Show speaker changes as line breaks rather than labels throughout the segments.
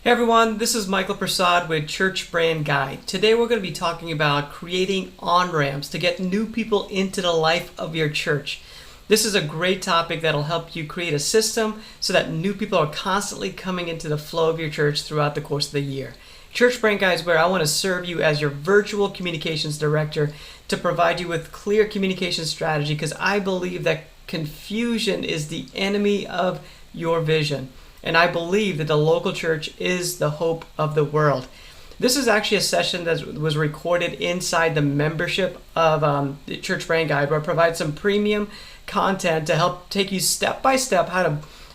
Hey everyone, this is Michael Prasad with Church Brand Guide. Today we're going to be talking about creating on-ramps to get new people into the life of your church. This is a great topic that'll help you create a system so that new people are constantly coming into the flow of your church throughout the course of the year. Church Brand Guide is where I want to serve you as your virtual communications director to provide you with clear communication strategy, because I believe that confusion is the enemy of your vision. And I believe that the local church is the hope of the world. This is actually a session that was recorded inside the membership of the Church Brand Guide, where I provide some premium content to help take you step by step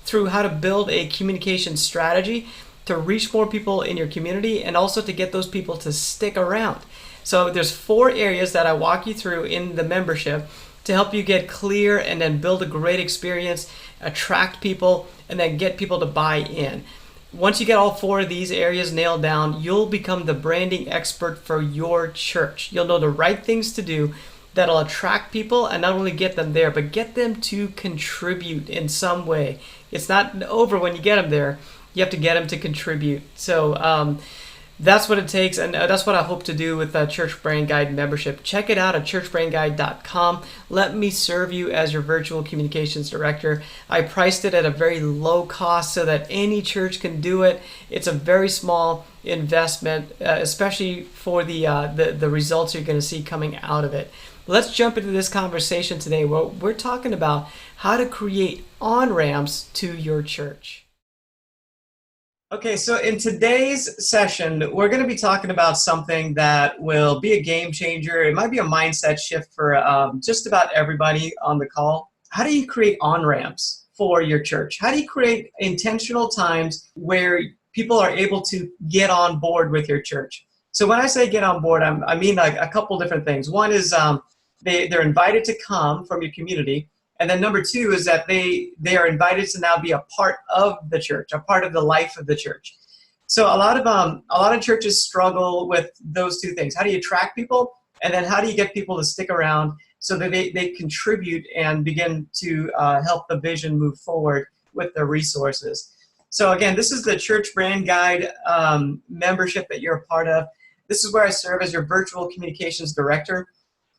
through how to build a communication strategy to reach more people in your community and also to get those people to stick around. So there's 4 areas that I walk you through in the membership to help you get clear and then build a great experience, attract people, and then get people to buy in. Once you get all 4 of these areas nailed down, you'll become the branding expert for your church. You'll know the right things to do that'll attract people and not only get them there, but get them to contribute in some way. It's not over when you get them there. You have to get them to contribute. So that's what it takes, and that's what I hope to do with Church Brand Guide membership. Check it out at churchbrandguide.com. Let me serve you as your virtual communications director. I priced it at a very low cost so that any church can do it. It's a very small investment, especially for the results you're going to see coming out of it. Let's jump into this conversation today. We're talking about how to create on-ramps to your church. Okay, so in today's session, we're going to be talking about something that will be a game changer. It might be a mindset shift for just about everybody on the call. How do you create on-ramps for your church? How do you create intentional times where people are able to get on board with your church? So when I say get on board, I mean like a couple different things. One is they're invited to come from your community. And then number 2 is that they are invited to now be a part of the church, a part of the life of the church. So a lot of churches struggle with those 2 things. How do you attract people? And then how do you get people to stick around so that they contribute and begin to help the vision move forward with their resources? So again, this is the Church Brand Guide membership that you're a part of. This is where I serve as your virtual communications director.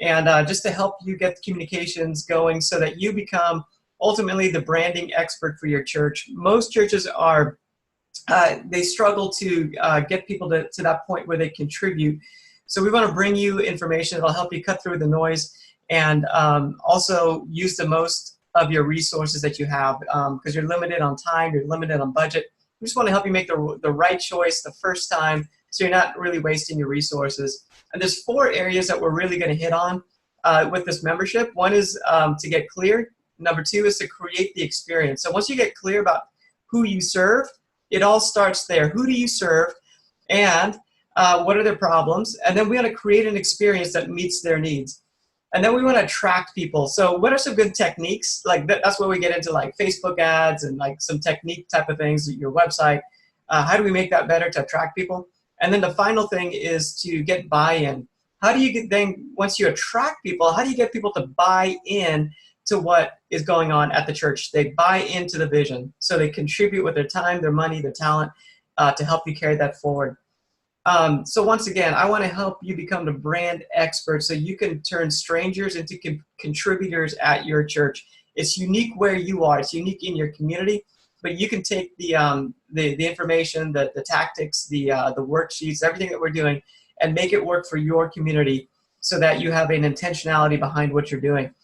And just to help you get the communications going so that you become ultimately the branding expert for your church. Most churches they struggle to get people to that point where they contribute. So we want to bring you information that will help you cut through the noise and also use the most of your resources that you have, because you're limited on time, you're limited on budget. We just want to help you make the right choice the first time so you're not really wasting your resources. And there's 4 areas that we're really going to hit on with this membership. One is to get clear. Number 2 is to create the experience. So once you get clear about who you serve, it all starts there. Who do you serve? And what are their problems? And then we want to create an experience that meets their needs. And then we want to attract people. So what are some good techniques? Like that's where we get into like Facebook ads and like some technique type of things, your website. How do we make that better to attract people? And then the final thing is to get buy-in. How do you once you attract people, how do you get people to buy in to what is going on at the church? They buy into the vision. So they contribute with their time, their money, their talent to help you carry that forward. So once again, I want to help you become the brand expert so you can turn strangers into contributors at your church. It's unique where you are. It's unique in your community. But you can take the information, the tactics, the worksheets, everything that we're doing, and make it work for your community so that you have an intentionality behind what you're doing.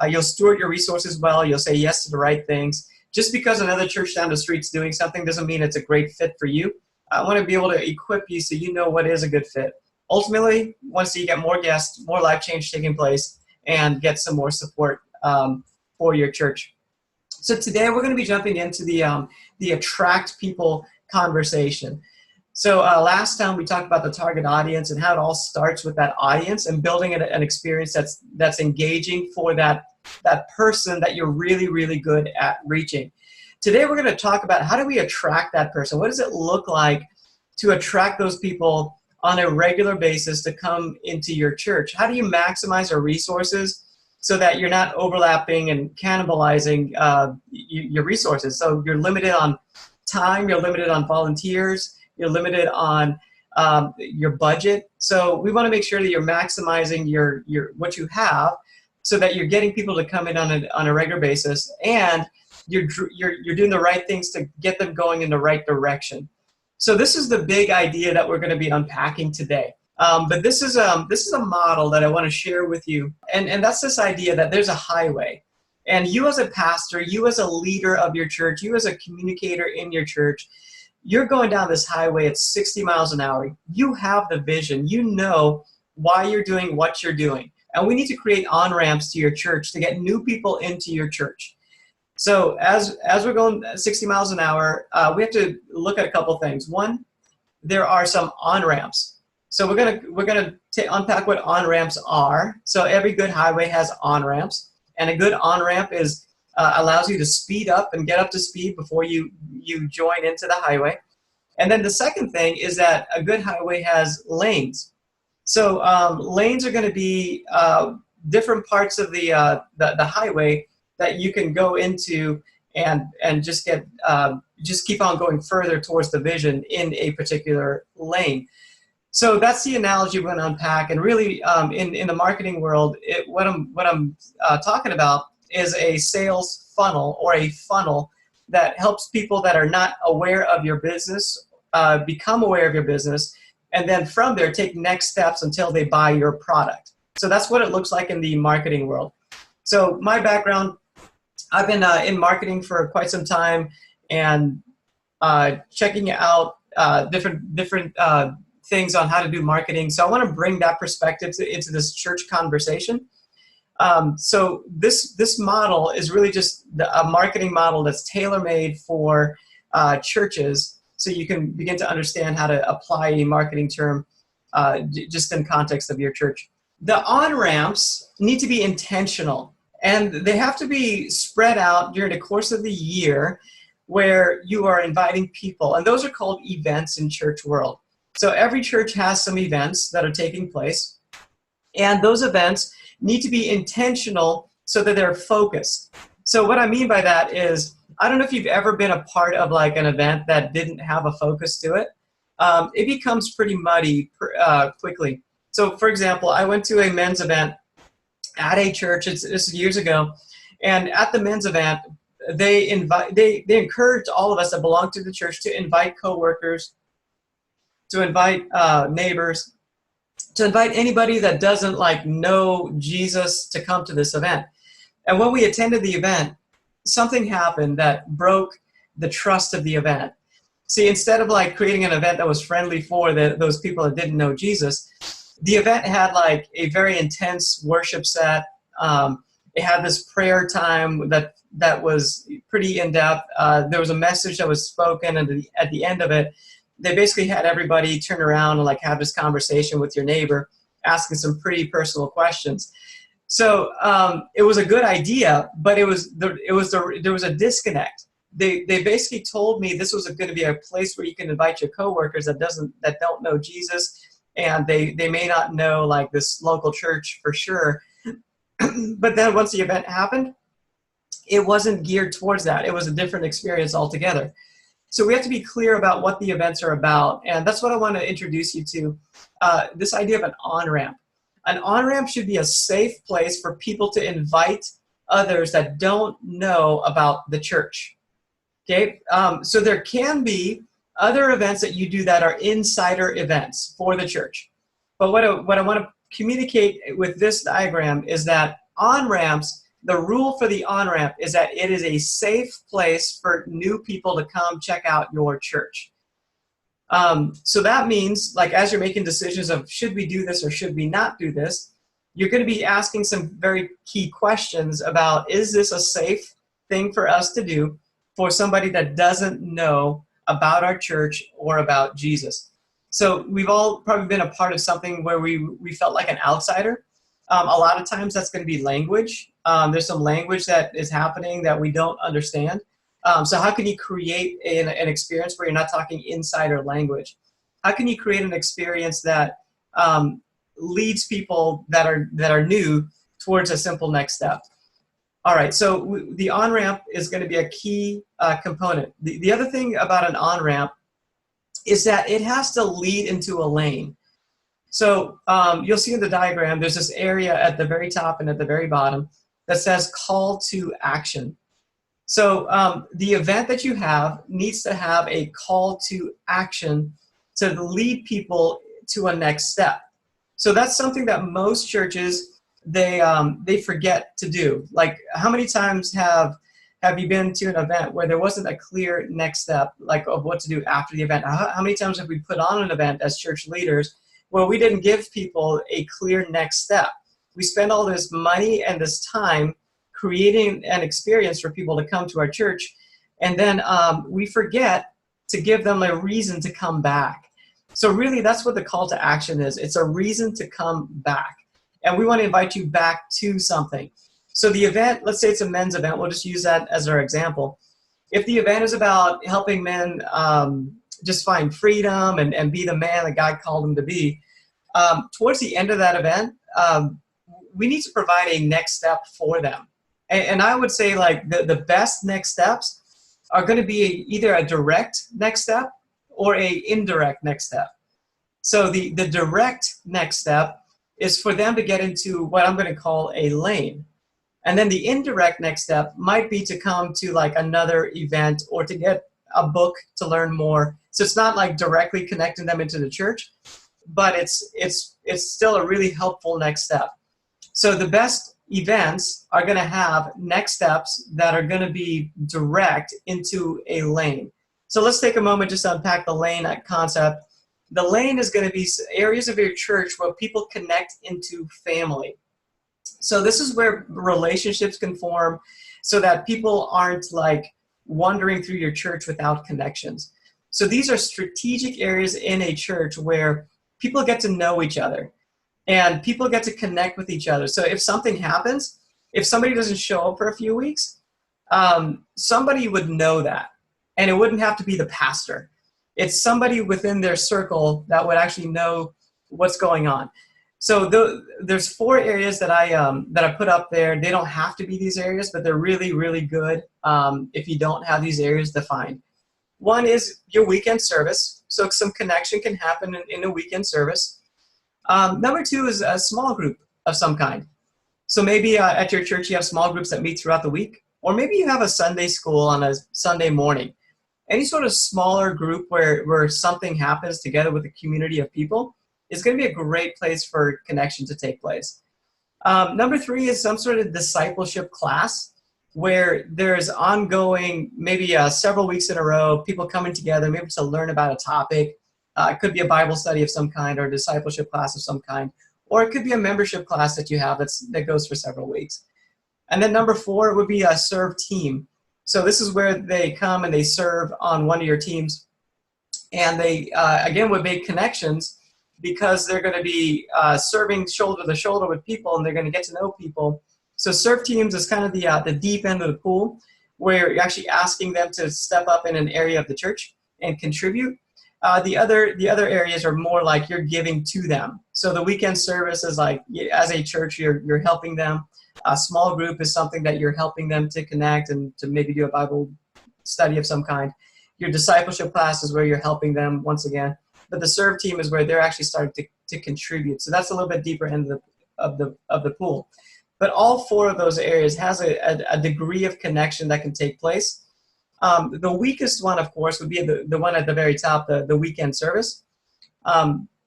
You'll steward your resources well. You'll say yes to the right things. Just because another church down the street's doing something doesn't mean it's a great fit for you. I want to be able to equip you so you know what is a good fit. Ultimately, once you get more guests, more life change taking place, and get some more support for your church. So today we're going to be jumping into the attract people conversation. So last time we talked about the target audience and how it all starts with that audience and building an experience that's engaging for that person that you're really, really good at reaching. Today we're going to talk about how do we attract that person? What does it look like to attract those people on a regular basis to come into your church? How do you maximize our resources so that you're not overlapping and cannibalizing your resources? So you're limited on time, you're limited on volunteers, You're limited on your budget. So we want to make sure that you're maximizing your what you have, so that you're getting people to come in on a regular basis, and you're doing the right things to get them going in the right direction. So this is the big idea that we're going to be unpacking today. But this is a model that I want to share with you, and that's this idea that there's a highway, and you as a pastor, you as a leader of your church, you as a communicator in your church, you're going down this highway at 60 miles an hour. You have the vision. You know why you're doing what you're doing, and we need to create on-ramps to your church to get new people into your church. So as we're going 60 miles an hour, we have to look at a couple things. One, there are some on-ramps. So we're gonna unpack what on-ramps are. So every good highway has on-ramps, and a good on-ramp is allows you to speed up and get up to speed before you join into the highway. And then the second thing is that a good highway has lanes. So lanes are going to be different parts of the highway that you can go into and just keep on going further towards the vision in a particular lane. So that's the analogy we're going to unpack. And really, in the marketing world, what I'm talking about is a sales funnel, or a funnel that helps people that are not aware of your business become aware of your business, and then from there take next steps until they buy your product. So that's what it looks like in the marketing world. So my background, I've been in marketing for quite some time, and checking out different things on how to do marketing. So I want to bring that perspective into this church conversation. So this model is really just a marketing model that's tailor-made for churches, so you can begin to understand how to apply a marketing term just in context of your church. The on-ramps need to be intentional, and they have to be spread out during the course of the year, where you are inviting people, and those are called events in church world. So every church has some events that are taking place, and those events need to be intentional so that they're focused. So what I mean by that is, I don't know if you've ever been a part of like an event that didn't have a focus to it. It becomes pretty muddy quickly. So for example, I went to a men's event at a church, this is years ago, and at the men's event, they encouraged all of us that belong to the church to invite coworkers, to invite neighbors, to invite anybody that doesn't like know Jesus to come to this event. And when we attended the event, something happened that broke the trust of the event. See, instead of like creating an event that was friendly for those people that didn't know Jesus, the event had like a very intense worship set. It had this prayer time that was pretty in-depth. There was a message that was spoken, and at the end of it, they basically had everybody turn around and like have this conversation with your neighbor, asking some pretty personal questions. So it was a good idea, but there was a disconnect. They basically told me this was going to be a place where you can invite your coworkers that don't know Jesus, and they may not know like this local church for sure. But then once the event happened, it wasn't geared towards that. It was a different experience altogether. So we have to be clear about what the events are about, and that's what I want to introduce you to, this idea of an on-ramp. An on-ramp should be a safe place for people to invite others that don't know about the church. Okay, so there can be other events that you do that are insider events for the church. But what I want to communicate with this diagram is that on-ramps, the rule for the on-ramp is that it is a safe place for new people to come check out your church. So that means, like, as you're making decisions of should we do this or should we not do this, you're going to be asking some very key questions about, is this a safe thing for us to do for somebody that doesn't know about our church or about Jesus? So we've all probably been a part of something where we felt like an outsider. A lot of times that's going to be language. There's some language that is happening that we don't understand. So how can you create an experience where you're not talking insider language? How can you create an experience that leads people that are new towards a simple next step? All right, so the on-ramp is going to be a key component. The other thing about an on-ramp is that it has to lead into a lane. So you'll see in the diagram, there's this area at the very top and at the very bottom that says call to action. So the event that you have needs to have a call to action to lead people to a next step. So that's something that most churches, they forget to do. Like, how many times have you been to an event where there wasn't a clear next step, like of what to do after the event? How many times have we put on an event as church leaders where we didn't give people a clear next step? We spend all this money and this time creating an experience for people to come to our church, and then we forget to give them a reason to come back. So really, that's what the call to action is. It's a reason to come back. And we want to invite you back to something. So the event, let's say it's a men's event. We'll just use that as our example. If the event is about helping men just find freedom and be the man that God called them to be, towards the end of that event, we need to provide a next step for them. And I would say, like, the best next steps are going to be either a direct next step or a indirect next step. So the direct next step is for them to get into what I'm going to call a lane. And then the indirect next step might be to come to like another event or to get a book to learn more. So it's not like directly connecting them into the church, but it's still a really helpful next step. So the best events are going to have next steps that are going to be direct into a lane. So let's take a moment just to unpack the lane concept. The lane is going to be areas of your church where people connect into family. So this is where relationships can form so that people aren't like wandering through your church without connections. So these are strategic areas in a church where people get to know each other and people get to connect with each other. So if something happens, if somebody doesn't show up for a few weeks, somebody would know that. And it wouldn't have to be the pastor. It's somebody within their circle that would actually know what's going on. So there's 4 areas that I put up there. They don't have to be these areas, but they're really, really good if you don't have these areas defined. One is your weekend service. So some connection can happen in a weekend service. Number 2 is a small group of some kind. So maybe at your church you have small groups that meet throughout the week, or maybe you have a Sunday school on a Sunday morning. Any sort of smaller group where something happens together with a community of people is going to be a great place for connection to take place. Number 3 is some sort of discipleship class where there's ongoing, maybe several weeks in a row, people coming together, maybe to learn about a topic. It could be a Bible study of some kind or a discipleship class of some kind, or it could be a membership class that you have that goes for several weeks. And then number 4 would be a serve team. So this is where they come and they serve on one of your teams. And they, again, would make connections because they're going to be serving shoulder to shoulder with people and they're going to get to know people. So serve teams is kind of the deep end of the pool where you're actually asking them to step up in an area of the church and contribute. The other areas are more like you're giving to them. So the weekend service is like, as a church, you're helping them. A small group is something that you're helping them to connect and to maybe do a Bible study of some kind. Your discipleship class is where you're helping them once again. But the serve team is where they're actually starting to contribute. So that's a little bit deeper end of the pool. But all 4 of those areas has a degree of connection that can take place. The weakest one, of course, would be the one at the very top, the weekend service.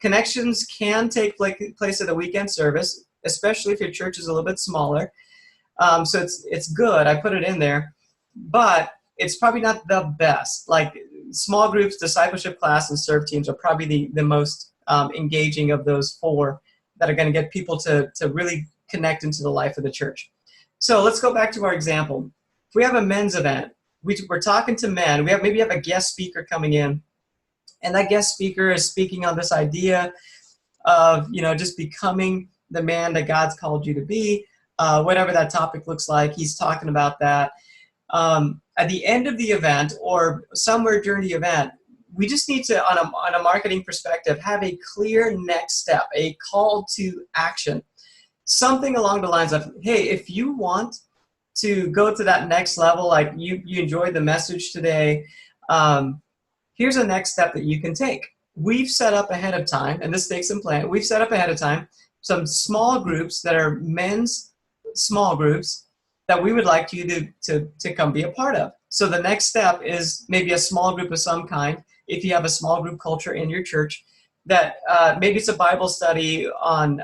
Connections can take place at the weekend service, especially if your church is a little bit smaller. So it's good. I put it in there. But it's probably not the best. Like small groups, discipleship class, and serve teams are probably the most engaging of those 4 that are going to get people to really connect into the life of the church. So let's go back to our example. If we have a men's event, we're talking to men. Maybe have a guest speaker coming in, and that guest speaker is speaking on this idea of just becoming the man that God's called you to be, whatever that topic looks like. He's talking about that. At the end of the event or somewhere during the event, we just need to, on a marketing perspective, have a clear next step, a call to action. Something along the lines of, hey, if you want to go to that next level, like you enjoyed the message today, Here's a next step that you can take. We've set up ahead of time, and this takes some planning, we've set up ahead of time some small groups that are men's small groups that we would like you to come be a part of. So the next step is maybe a small group of some kind, if you have a small group culture in your church, that maybe it's a Bible study on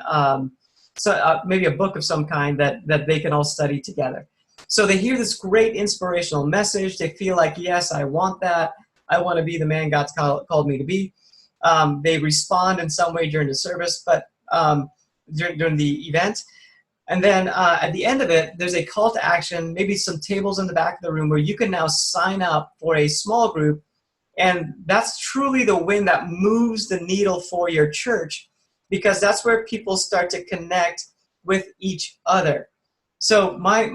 maybe a book of some kind that they can all study together. So they hear this great inspirational message. They feel like, yes, I want that. I want to be the man God's called me to be. They respond in some way during the service, but during the event. And then at the end of it, there's a call to action, maybe some tables in the back of the room where you can now sign up for a small group. And that's truly the win that moves the needle for your church, because that's where people start to connect with each other. So my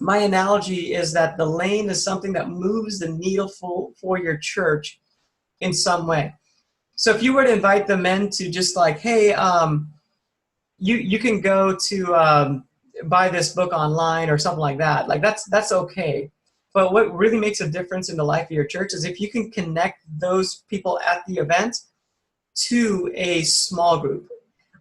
analogy is that the lane is something that moves the needle for your church in some way. So if you were to invite the men to just like, hey, you can go to buy this book online or something like that. Like that's okay. But what really makes a difference in the life of your church is if you can connect those people at the event to a small group.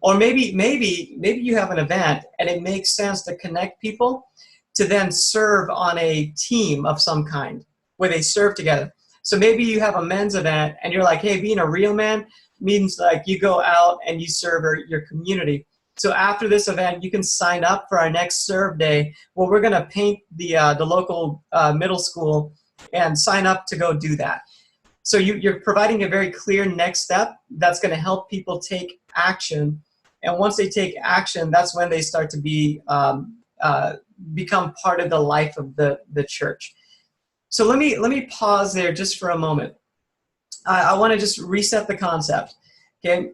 Or maybe you have an event and it makes sense to connect people to then serve on a team of some kind where they serve together. So maybe you have a men's event and you're like, hey, being a real man means like you go out and you serve your community. So after this event, you can sign up for our next serve day where we're going to paint the local middle school and sign up to go do that. So you're providing a very clear next step that's going to help people take action. And once they take action, that's when they start to become part of the life of the church. So let me pause there just for a moment. I want to just reset the concept. Okay,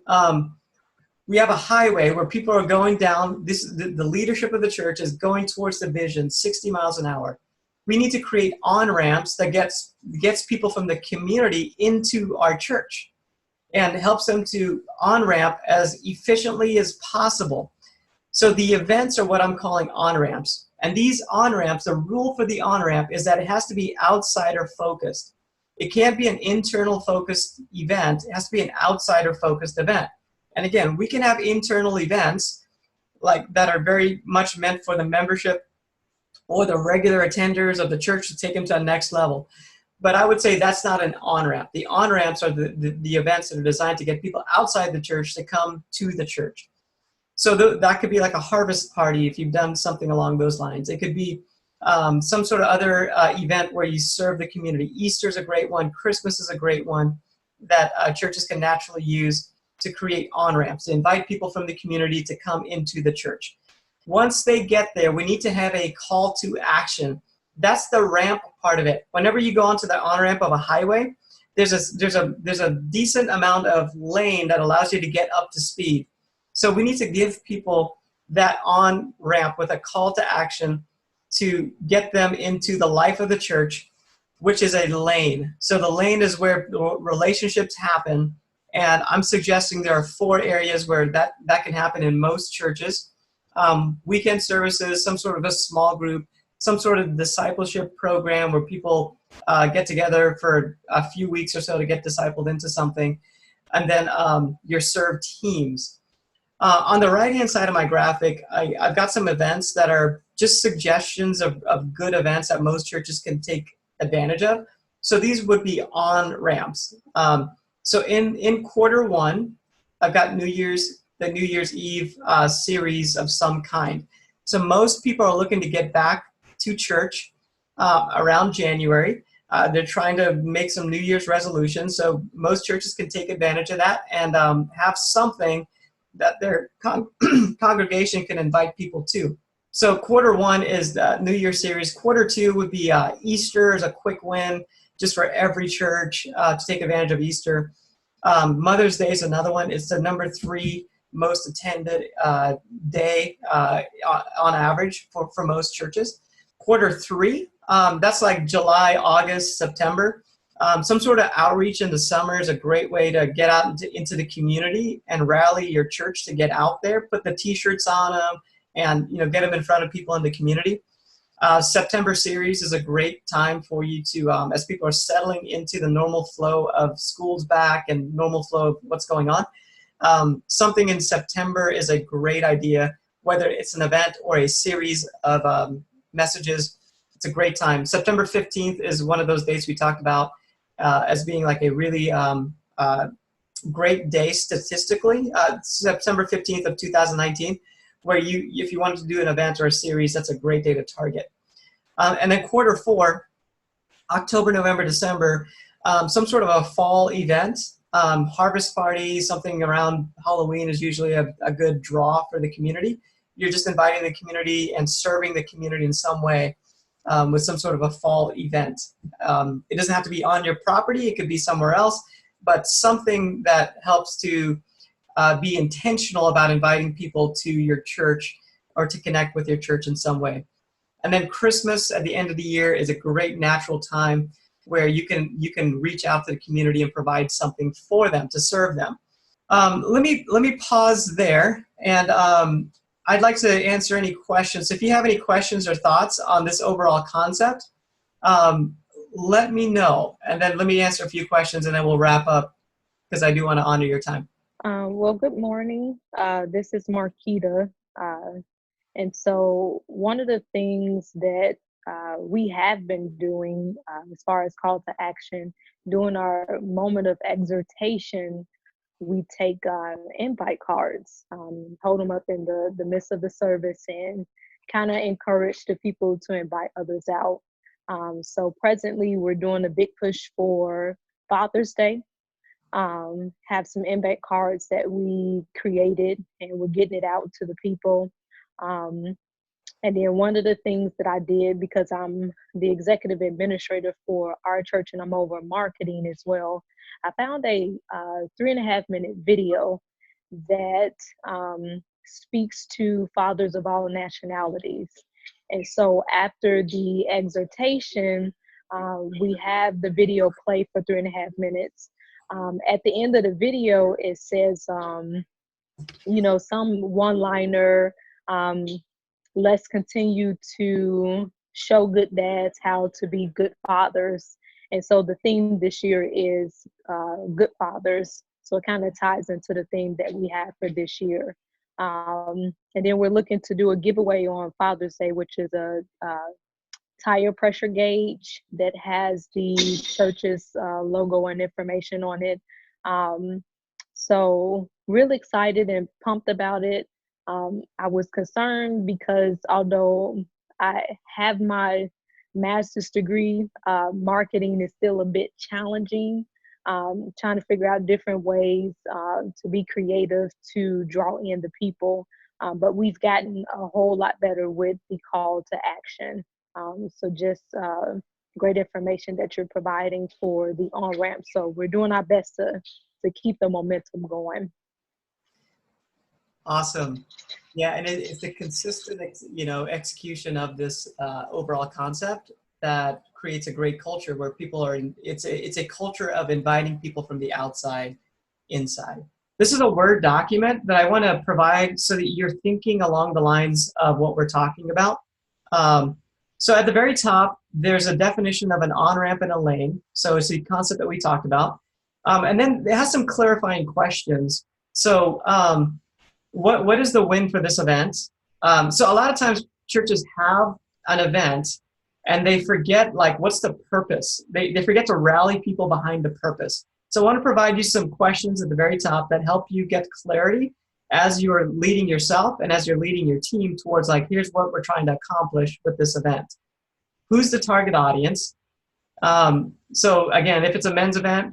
we have a highway where people are going down. The leadership of the church is going towards the vision, 60 miles an hour. We need to create on-ramps that gets people from the community into our church and helps them to on-ramp as efficiently as possible. So the events are what I'm calling on-ramps. And these on-ramps, the rule for the on-ramp is that it has to be outsider-focused. It can't be an internal-focused event. It has to be an outsider-focused event. And again, we can have internal events like that are very much meant for the membership or the regular attenders of the church to take them to the next level. But I would say that's not an on-ramp. The on-ramps are the events that are designed to get people outside the church to come to the church. So that could be like a harvest party if you've done something along those lines. It could be some sort of other event where you serve the community. Easter's a great one. Christmas is a great one that churches can naturally use to create on-ramps, to invite people from the community to come into the church. Once they get there, we need to have a call to action. That's the ramp part of it. Whenever you go onto the on-ramp of a highway, there's a decent amount of lane that allows you to get up to speed. So we need to give people that on-ramp with a call to action to get them into the life of the church, which is a lane. So the lane is where relationships happen. And I'm suggesting there are 4 areas where that can happen in most churches. Weekend services, some sort of a small group, some sort of discipleship program where people get together for a few weeks or so to get discipled into something. And then your serve teams. On the right-hand side of my graphic, I've got some events that are just suggestions of good events that most churches can take advantage of. So these would be on-ramps. So in quarter 1, I've got the New Year's Eve series of some kind. So most people are looking to get back to church around January. They're trying to make some New Year's resolutions. So most churches can take advantage of that and have something that their congregation can invite people to. So quarter 1 is the New Year series. Quarter 2 would be Easter as a quick win just for every church to take advantage of Easter. Mother's Day is another one. It's the number 3 most attended day on average for most churches. Quarter 3, that's like July, August, September. Some sort of outreach in the summer is a great way to get out into the community and rally your church to get out there, put the t-shirts on them, and get them in front of people in the community. September series is a great time for you to, as people are settling into the normal flow of schools back and normal flow of what's going on. Something in September is a great idea, whether it's an event or a series of messages. It's a great time. September 15th is one of those dates we talked about as being like a really great day statistically. September 15th of 2019, where if you wanted to do an event or a series, that's a great day to target. And then quarter four, October, November, December, some sort of a fall event. Harvest party, something around Halloween is usually a good draw for the community. You're just inviting the community and serving the community in some way with some sort of a fall event. It doesn't have to be on your property. It could be somewhere else, but something that helps to be intentional about inviting people to your church or to connect with your church in some way. And then Christmas at the end of the year is a great natural time where you can reach out to the community and provide something for them, to serve them. Let me pause there, and I'd like to answer any questions. If you have any questions or thoughts on this overall concept, let me know, and then let me answer a few questions, and then we'll wrap up because I do want to honor your time.
Well, good morning. This is Marquita. And so one of the things that we have been doing as far as call to action, during our moment of exhortation, we take invite cards, hold them up in the midst of the service and kind of encourage the people to invite others out. So presently we're doing a big push for Father's Day. Have some invite cards that we created and we're getting it out to the people. And then one of the things that I did, because I'm the executive administrator for our church and I'm over marketing as well, I found a 3.5-minute video that speaks to fathers of all nationalities. And so after the exhortation, we have the video play for 3.5 minutes. At the end of the video, it says, some one-liner, let's continue to show good dads how to be good fathers. And so the theme this year is good fathers. So it kind of ties into the theme that we have for this year. And then we're looking to do a giveaway on Father's Day, which is a tire pressure gauge that has the church's logo and information on it. So really excited and pumped about it. I was concerned because although I have my master's degree, marketing is still a bit challenging. Trying to figure out different ways to be creative, to draw in the people. But we've gotten a whole lot better with the call to action. So just great information that you're providing for the on-ramp. So we're doing our best to keep the momentum going.
Awesome. Yeah, and it's a consistent, execution of this overall concept that creates a great culture where people are it's a culture of inviting people from the outside inside. This is a Word document that I want to provide so that you're thinking along the lines of what we're talking about. So at the very top, there's a definition of an on-ramp and a lane. So it's the concept that we talked about. And then it has some clarifying questions. So what is the win for this event? So a lot of times churches have an event and they forget, what's the purpose? They forget to rally people behind the purpose. So I want to provide you some questions at the very top that help you get clarity as you're leading yourself and as you're leading your team towards here's what we're trying to accomplish with this event. Who's the target audience? So again, if it's a men's event,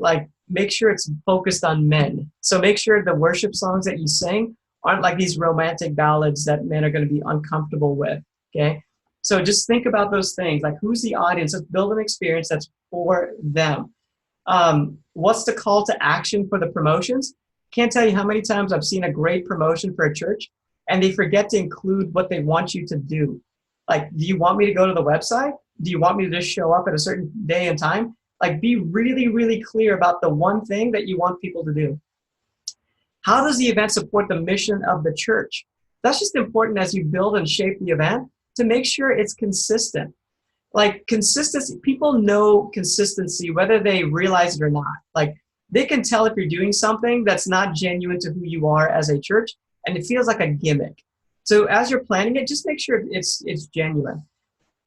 make sure it's focused on men. So make sure the worship songs that you sing aren't like these romantic ballads that men are going to be uncomfortable with, okay? So just think about those things, who's the audience? Let's build an experience that's for them. What's the call to action for the promotions? Can't tell you how many times I've seen a great promotion for a church and they forget to include what they want you to do. Do you want me to go to the website? Do you want me to just show up at a certain day and time? Be really, really clear about the one thing that you want people to do. How does the event support the mission of the church? That's just important as you build and shape the event to make sure it's consistent. Like consistency, people know consistency whether they realize it or not. Like they can tell if you're doing something that's not genuine to who you are as a church, and it feels like a gimmick. So as you're planning it, just make sure it's genuine.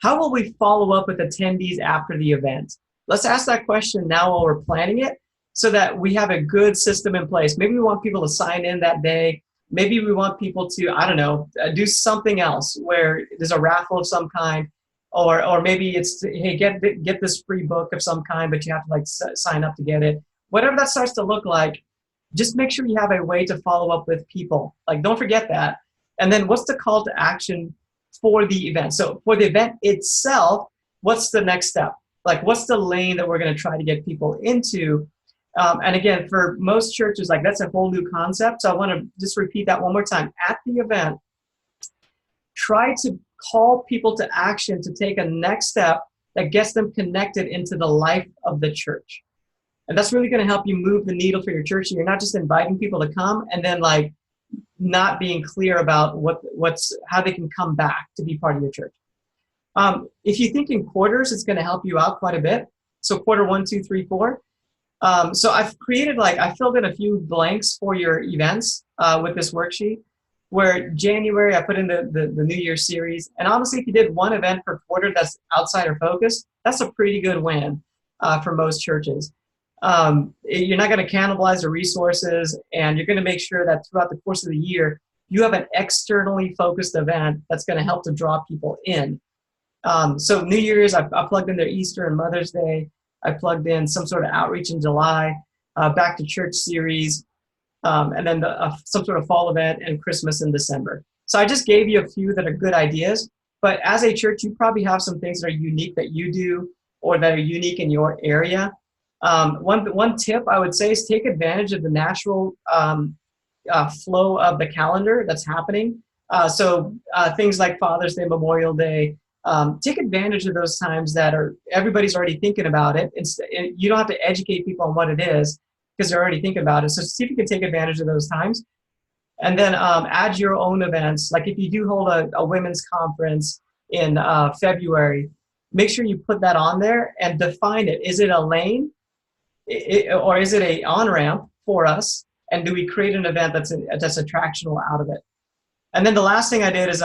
How will we follow up with attendees after the event? Let's ask that question now while we're planning it so that we have a good system in place. Maybe we want people to sign in that day. Maybe we want people to, I don't know, do something else where there's a raffle of some kind, or maybe it's, hey, get this free book of some kind, but you have to like sign up to get it. Whatever that starts to look like, just make sure you have a way to follow up with people. Like, don't forget that. And then what's the call to action for the event? So for the event itself, what's the next step? Like, what's the lane that we're going to try to get people into? And again, for most churches, like that's a whole new concept. So I want to just repeat that one more time. At the event, try to call people to action to take a next step that gets them connected into the life of the church. And that's really going to help you move the needle for your church. And you're not just inviting people to come and then like not being clear about how they can come back to be part of your church. If you think in quarters, it's going to help you out quite a bit. So quarter 1, 2, 3, 4. So I've created I filled in a few blanks for your events with this worksheet, where January I put in the New Year series. And honestly, if you did one event per quarter that's outsider focused, that's a pretty good win for most churches. You're not going to cannibalize the resources, and you're going to make sure that throughout the course of the year, you have an externally focused event that's going to help to draw people in. So New Year's, I plugged in their Easter and Mother's Day. I plugged in some sort of outreach in July, back to church series, and then some sort of fall event and Christmas in December. So I just gave you a few that are good ideas, but as a church, you probably have some things that are unique that you do or that are unique in your area. One tip I would say is take advantage of the natural flow of the calendar that's happening. So things like Father's Day, Memorial Day, take advantage of those times that everybody's already thinking about it. You don't have to educate people on what it is because they're already thinking about it. So see if you can take advantage of those times. And then add your own events. Like if you do hold a women's conference in February, make sure you put that on there and define it. Is it a lane or is it a on-ramp for us? And do we create an event that's attractional out of it? And then the last thing I did is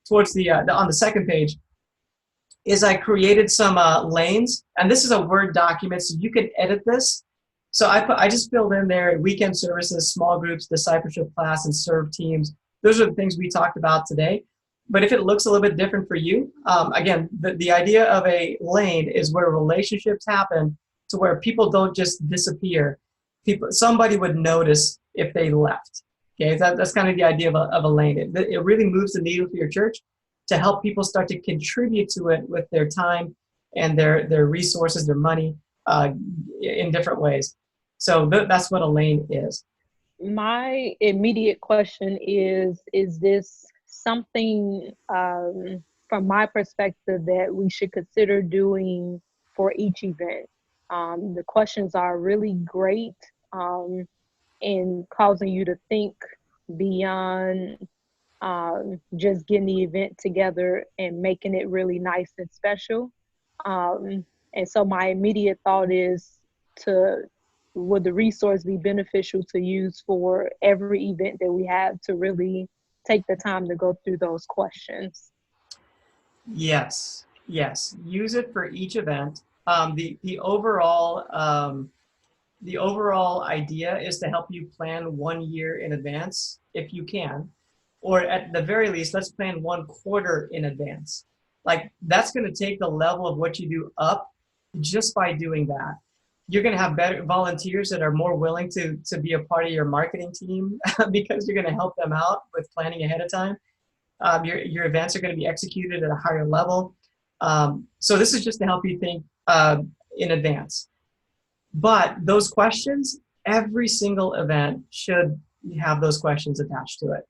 towards on the second page, is I created some lanes, and this is a Word document, so you can edit this. So I just filled in there weekend services, small groups, discipleship class, and serve teams. Those are the things we talked about today. But if it looks a little bit different for you, again, the idea of a lane is where relationships happen to where people don't just disappear. Somebody would notice if they left. Okay, that's kind of the idea of a lane. It really moves the needle for your church to help people start to contribute to it with their time and their resources, their money, in different ways. So that's what a lane is.
My immediate question is this something from my perspective that we should consider doing for each event? The questions are really great in causing you to think beyond just getting the event together and making it really nice and special. And so my immediate thought is would the resource be beneficial to use for every event that we have to really take the time to go through those questions?
Yes. Use it for each event. The overall idea is to help you plan 1 year in advance if you can, or at the very least, let's plan 1 quarter in advance. Like that's going to take the level of what you do up just by doing that. You're going to have better volunteers that are more willing to be a part of your marketing team because you're going to help them out with planning ahead of time. Your events are going to be executed at a higher level. So this is just to help you think in advance. But those questions, every single event should have those questions attached to it.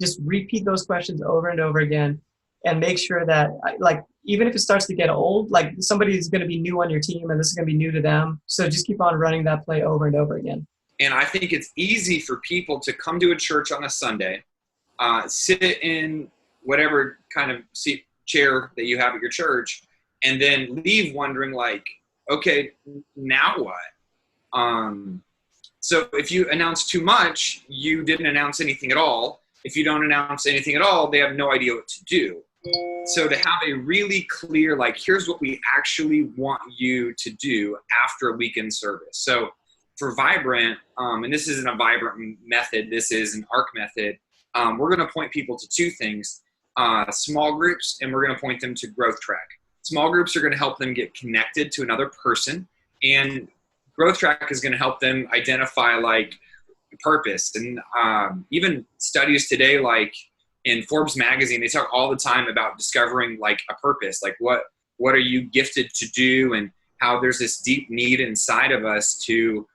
Just repeat those questions over and over again and make sure that, like, even if it starts to get old, like somebody's going to be new on your team and this is going to be new to them. So just keep on running that play over and over again.
And I think it's easy for people to come to a church on a Sunday, sit in whatever kind of seat chair that you have at your church, and then leave wondering like, okay, now what? So if you announce too much, you didn't announce anything at all. If you don't announce anything at all, they have no idea what to do. So to have a really clear, like, here's what we actually want you to do after a weekend service. So for Vibrant, and this isn't a Vibrant method, this is an ARC method, we're going to point people to two things, small groups, and we're going to point them to Growth Track. Small groups are going to help them get connected to another person, and Growth Track is going to help them identify like purpose. And even studies today, like in Forbes magazine, they talk all the time about discovering like a purpose, like what are you gifted to do, and how there's this deep need inside of us to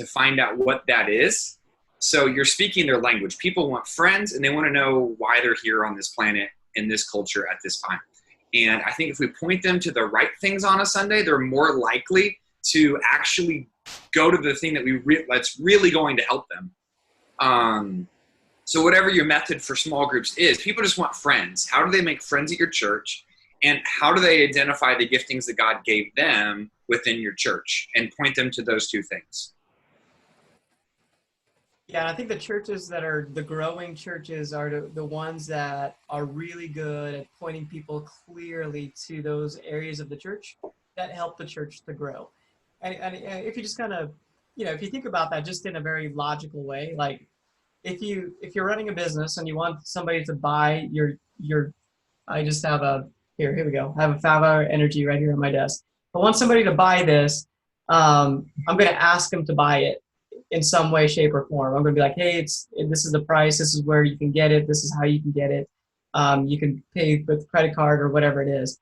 find out what that is. So you're speaking their language. People want friends, and they want to know why they're here on this planet in this culture at this time. And I think if we point them to the right things on a Sunday, they're more likely to actually go to the thing that that's really going to help them. So whatever your method for small groups is, people just want friends. How do they make friends at your church? And how do they identify the giftings that God gave them within your church and point them to those two things?
Yeah, and I think the churches that are the growing churches are the ones that are really good at pointing people clearly to those areas of the church that help the church to grow. And if you just kind of, if you think about that just in a very logical way, like if you're running a business and you want somebody to buy your I just have here we go. I have a 5-hour energy right here on my desk. If I want somebody to buy this, I'm going to ask them to buy it in some way, shape, or form. I'm going to be like, hey, this is the price. This is where you can get it. This is how you can get it. You can pay with credit card or whatever it is.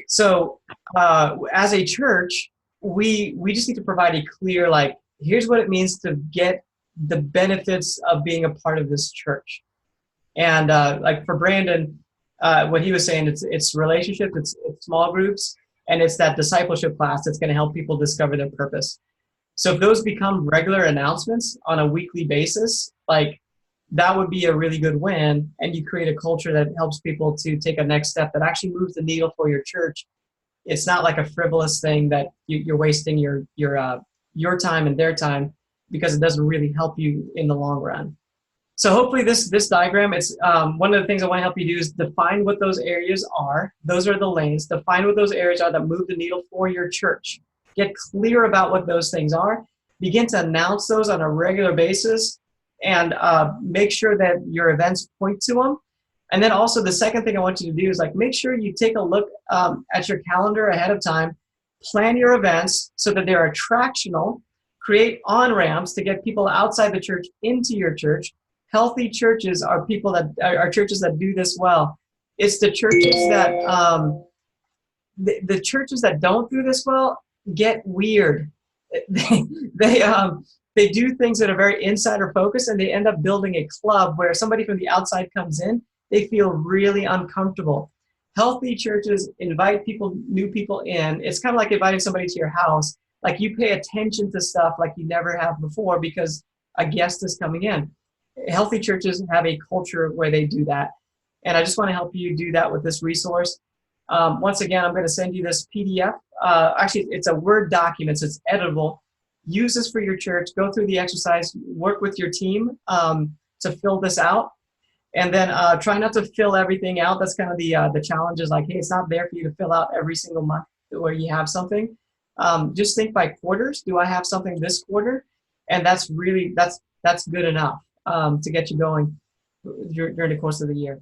So as a church, we just need to provide a clear, like, here's what it means to get the benefits of being a part of this church. And like for Brandon, what he was saying, it's relationships, it's small groups, and it's that discipleship class that's going to help people discover their purpose. So if those become regular announcements on a weekly basis, like that would be a really good win. And you create a culture that helps people to take a next step that actually moves the needle for your church. It's not like a frivolous thing that you're wasting your time and their time, because it doesn't really help you in the long run. So hopefully this diagram, it's one of the things I want to help you do is define what those areas are. Those are the lanes. Define what those areas are that move the needle for your church. Get clear about what those things are. Begin to announce those on a regular basis, and make sure that your events point to them. And then also the second thing I want you to do is like make sure you take a look at your calendar ahead of time. Plan your events so that they're attractional. Create on-ramps to get people outside the church into your church. Healthy churches are churches that do this well. It's the churches that the churches that don't do this well get weird. They do things that are very insider focused, and they end up building a club where somebody from the outside comes in. They feel really uncomfortable. Healthy churches invite new people in. It's kind of like inviting somebody to your house. Like you pay attention to stuff like you never have before because a guest is coming in. Healthy churches have a culture where they do that. And I just want to help you do that with this resource. Once again, I'm going to send you this PDF. Actually, it's a Word document, so it's editable. Use this for your church. Go through the exercise. Work with your team to fill this out. And then try not to fill everything out. That's kind of the challenge is like, hey, it's not there for you to fill out every single month where you have something. Just think by quarters. Do I have something this quarter? And that's good enough to get you going during the course of the year.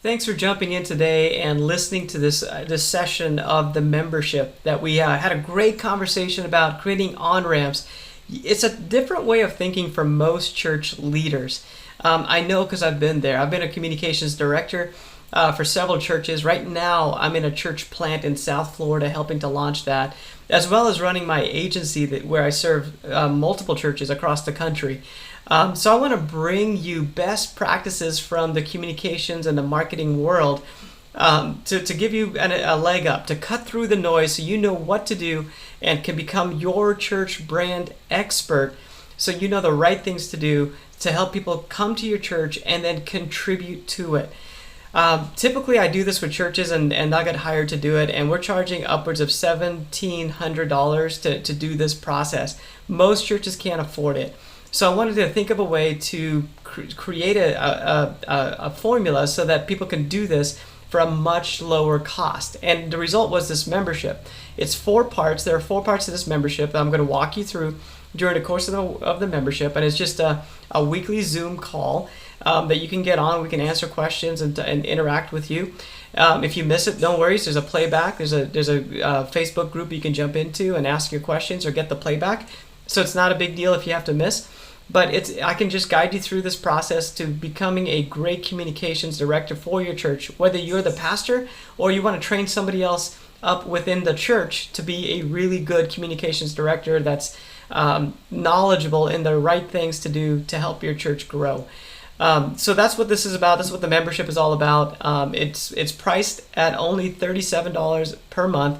Thanks for jumping in today and listening to this session of the membership that we had a great conversation about creating on-ramps. It's a different way of thinking for most church leaders. I know because I've been there. I've been a communications director for several churches. Right now, I'm in a church plant in South Florida helping to launch that, as well as running my agency where I serve multiple churches across the country. So I want to bring you best practices from the communications and the marketing world to give you a leg up, to cut through the noise so you know what to do and can become your church brand expert, so you know the right things to do to help people come to your church and then contribute to it. Typically, I do this with churches, and I got hired to do it, and we're charging upwards of $1,700 to do this process. Most churches can't afford it. So I wanted to think of a way to create a formula so that people can do this for a much lower cost. And the result was this membership. It's 4 parts. There are 4 parts to this membership that I'm going to walk you through during the course of the membership. And it's just a weekly Zoom call that you can get on. We can answer questions and interact with you. If you miss it, don't worry. There's a playback. There's a Facebook group you can jump into and ask your questions or get the playback. So it's not a big deal if you have to miss. But I can just guide you through this process to becoming a great communications director for your church, whether you're the pastor or you want to train somebody else up within the church to be a really good communications director that's knowledgeable in the right things to do to help your church grow. So that's what this is about. That's what the membership is all about. It's priced at only $37 per month.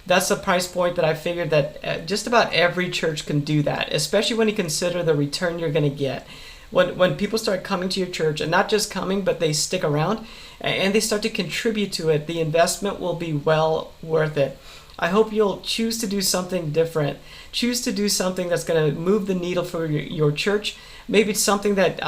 That's a price point that I figured that just about every church can do that, especially when you consider the return you're going to get. When people start coming to your church, and not just coming, but they stick around and they start to contribute to it, the investment will be well worth it. I hope you'll choose to do something different. Choose to do something that's going to move the needle for your church. Maybe it's something that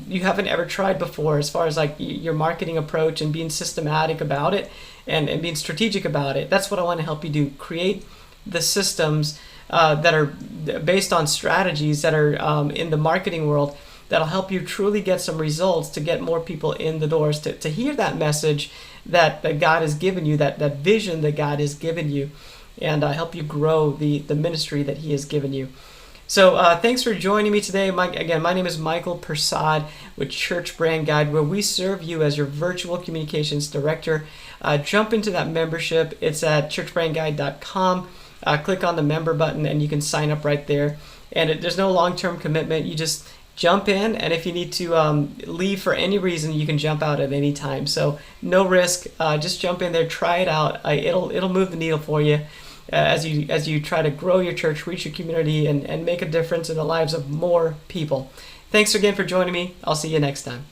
you haven't ever tried before, as far as like your marketing approach and being systematic about it and being strategic about it. That's what I want to help you do. Create the systems that are based on strategies that are in the marketing world that'll help you truly get some results to get more people in the doors to hear that message that God has given you, that vision that God has given you, and help you grow the ministry that He has given you. So thanks for joining me today. My name is Michael Persad with Church Brand Guide, where we serve you as your virtual communications director. Jump into that membership. It's at churchbrandguide.com. Click on the member button and you can sign up right there. And there's no long-term commitment. You just jump in, and if you need to leave for any reason, you can jump out at any time. So no risk. Just jump in there, try it out. It'll move the needle for you as you try to grow your church, reach your community, and make a difference in the lives of more people. Thanks again for joining me. I'll see you next time.